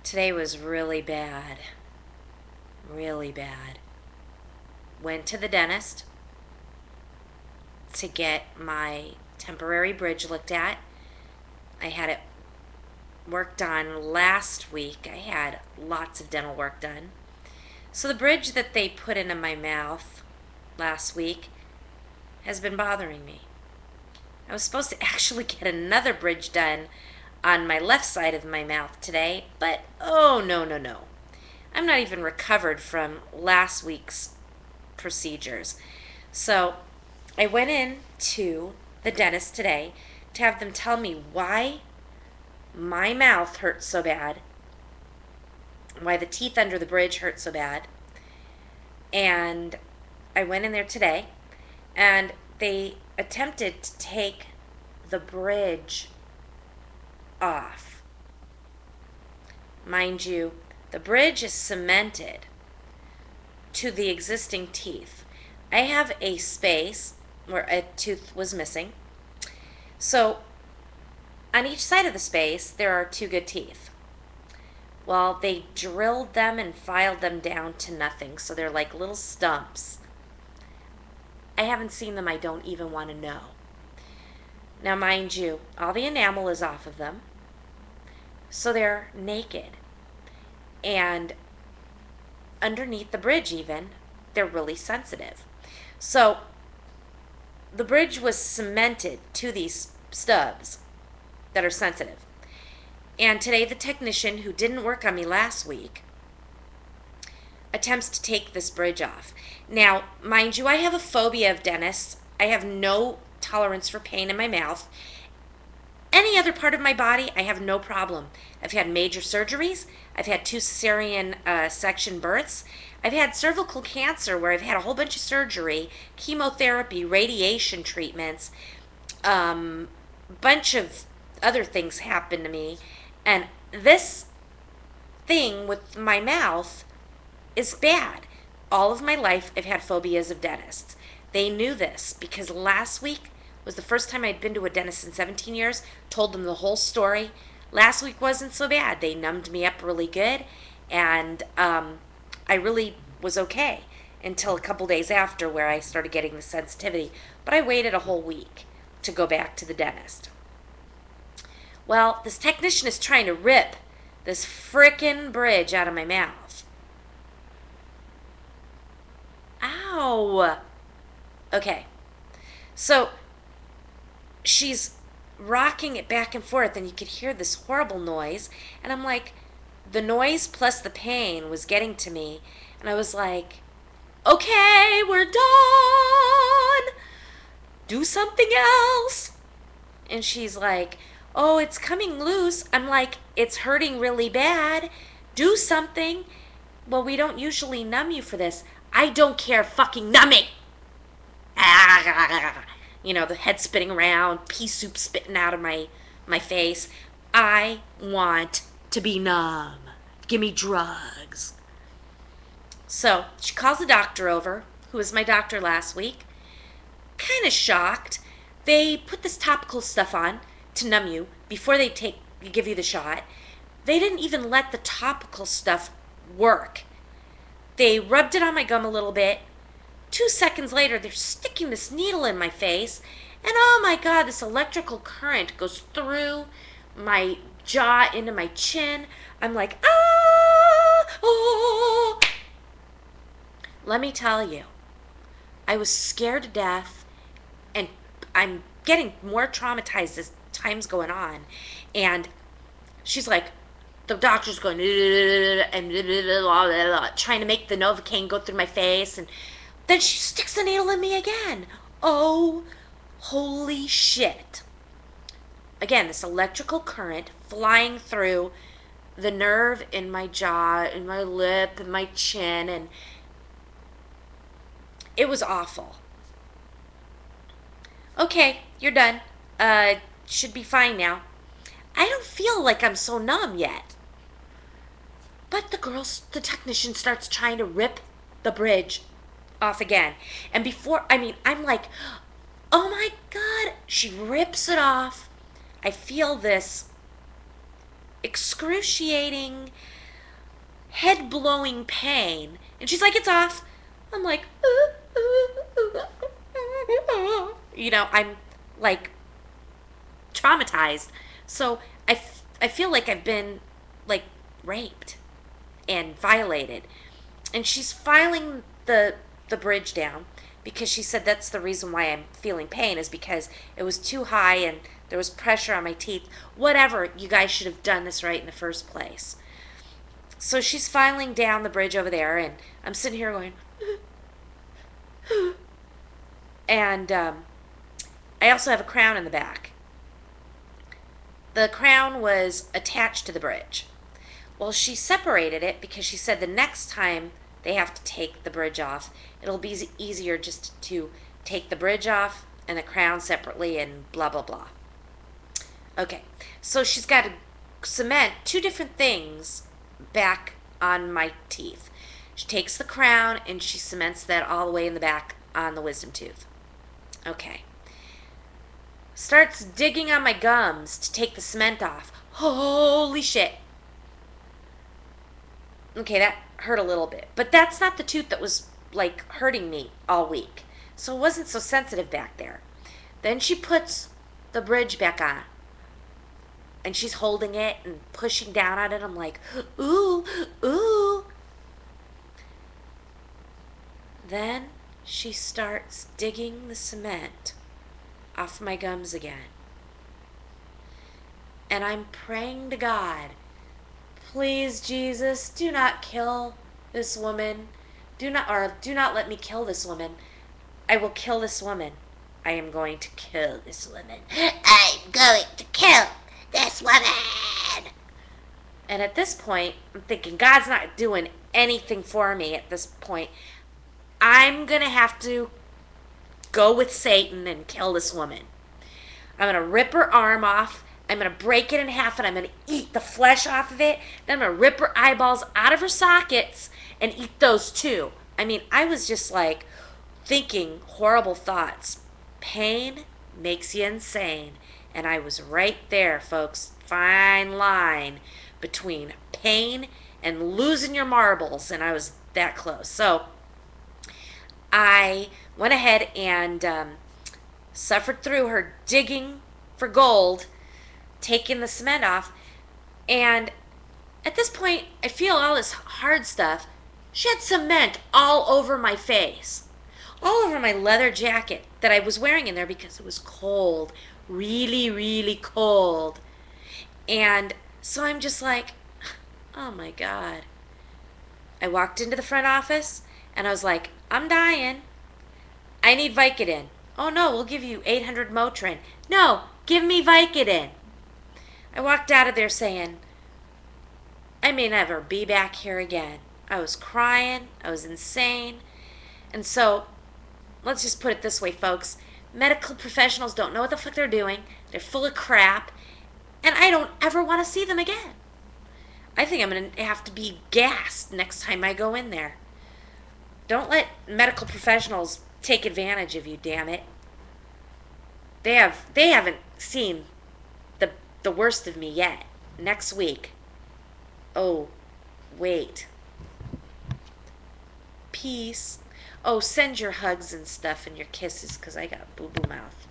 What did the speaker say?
Today was really bad. Really bad. Went to the dentist to get my temporary bridge looked at. I had it worked on last week. I had lots of dental work done. So the bridge that they put into my mouth last week has been bothering me. I was supposed to actually get another bridge done on my left side of my mouth today, but oh no, no, no. I'm not even recovered from last week's procedures. So I went in to the dentist today to have them tell me why my mouth hurts so bad, why the teeth under the bridge hurt so bad. And I went in there today and they attempted to take the bridge off. Mind you, the bridge is cemented to the existing teeth. I have a space where a tooth was missing. So on each side of the space, there are two good teeth. Well, they drilled them and filed them down to nothing, so they're like little stumps. I haven't seen them. I don't even want to know. Now, mind you, all the enamel is off of them, so they're naked. And underneath the bridge even, they're really sensitive. So the bridge was cemented to these stubs that are sensitive. And today the technician who didn't work on me last week attempts to take this bridge off. Now, mind you, I have a phobia of dentists. I have no tolerance for pain in my mouth. Any other part of my body, I have no problem. I've had major surgeries. I've had 2 cesarean section births. I've had cervical cancer where I've had a whole bunch of surgery, chemotherapy, radiation treatments, bunch of other things happen to me. And this thing with my mouth is bad. All of my life, I've had phobias of dentists. They knew this because last week was the first time I'd been to a dentist in 17 years, told them the whole story. Last week wasn't so bad. They numbed me up really good, and I really was okay until a couple days after where I started getting the sensitivity. But I waited a whole week to go back to the dentist. Well, this technician is trying to rip this frickin' bridge out of my mouth. Ow! Okay, so she's rocking it back and forth, and you could hear this horrible noise, and I'm like, the noise plus the pain was getting to me, and I was like, okay, we're done, do something else. And she's like, oh, it's coming loose. I'm like, it's hurting really bad, do something. Well, we don't usually numb you for this. I don't care, fucking numb me. You know, the head spinning around, pea soup spitting out of my face. I want to be numb. Give me drugs. So she calls the doctor over, who was my doctor last week. Kind of shocked. They put this topical stuff on to numb you before they give you the shot. They didn't even let the topical stuff work. They rubbed it on my gum a little bit. 2 seconds later, they're sticking this needle in my face, and oh my God, this electrical current goes through my jaw into my chin. I'm like, ah, oh. Let me tell you, I was scared to death, and I'm getting more traumatized as time's going on. And she's like, the doctor's going and trying to make the Novocaine go through my face, and then she sticks the needle in me again. Oh, holy shit. Again, this electrical current flying through the nerve in my jaw, in my lip, and my chin, and it was awful. Okay, you're done. Should be fine now. I don't feel like I'm so numb yet. But the technician starts trying to rip the bridge off again. And I'm like, oh my God. She rips it off. I feel this excruciating head blowing pain. And she's like, it's off. I'm like, I'm like traumatized. So I feel like I've been like raped and violated. And she's filing the bridge down because she said that's the reason why I'm feeling pain is because it was too high and there was pressure on my teeth. Whatever, you guys should have done this right in the first place. So she's filing down the bridge over there, and I'm sitting here going, and I also have a crown in the back. The crown was attached to the bridge. Well, she separated it because she said the next time they have to take the bridge off, it'll be easier just to take the bridge off and the crown separately and blah, blah, blah. Okay, so she's got to cement two different things back on my teeth. She takes the crown and she cements that all the way in the back on the wisdom tooth. Okay. Starts digging on my gums to take the cement off. Holy shit. Okay, that hurt a little bit. But that's not the tooth that was like hurting me all week. So it wasn't so sensitive back there. Then she puts the bridge back on. And she's holding it and pushing down on it. I'm like, ooh, ooh. Then she starts digging the cement off my gums again. And I'm praying to God, please, Jesus, do not kill this woman. Do not let me kill this woman. I will kill this woman. I am going to kill this woman. I'm going to kill this woman. And at this point, I'm thinking, God's not doing anything for me at this point. I'm going to have to go with Satan and kill this woman. I'm going to rip her arm off. I'm going to break it in half and I'm going to eat the flesh off of it. Then I'm going to rip her eyeballs out of her sockets and eat those too. I mean, I was just like thinking horrible thoughts. Pain makes you insane. And I was right there, folks. Fine line between pain and losing your marbles. And I was that close. So I went ahead and suffered through her digging for gold, taking the cement off. And at this point, I feel all this hard stuff. She had cement all over my face, all over my leather jacket that I was wearing in there because it was cold, really, really cold. And so I'm just like, oh my God. I walked into the front office and I was like, I'm dying. I need Vicodin. Oh no, we'll give you 800 Motrin. No, give me Vicodin. I walked out of there saying, I may never be back here again. I was crying. I was insane. And so, let's just put it this way, folks. Medical professionals don't know what the fuck they're doing. They're full of crap. And I don't ever want to see them again. I think I'm going to have to be gassed next time I go in there. Don't let medical professionals take advantage of you, damn it. They haven't seen the worst of me yet. Next week. Oh, wait. Peace. Oh, send your hugs and stuff and your kisses because I got boo-boo mouth.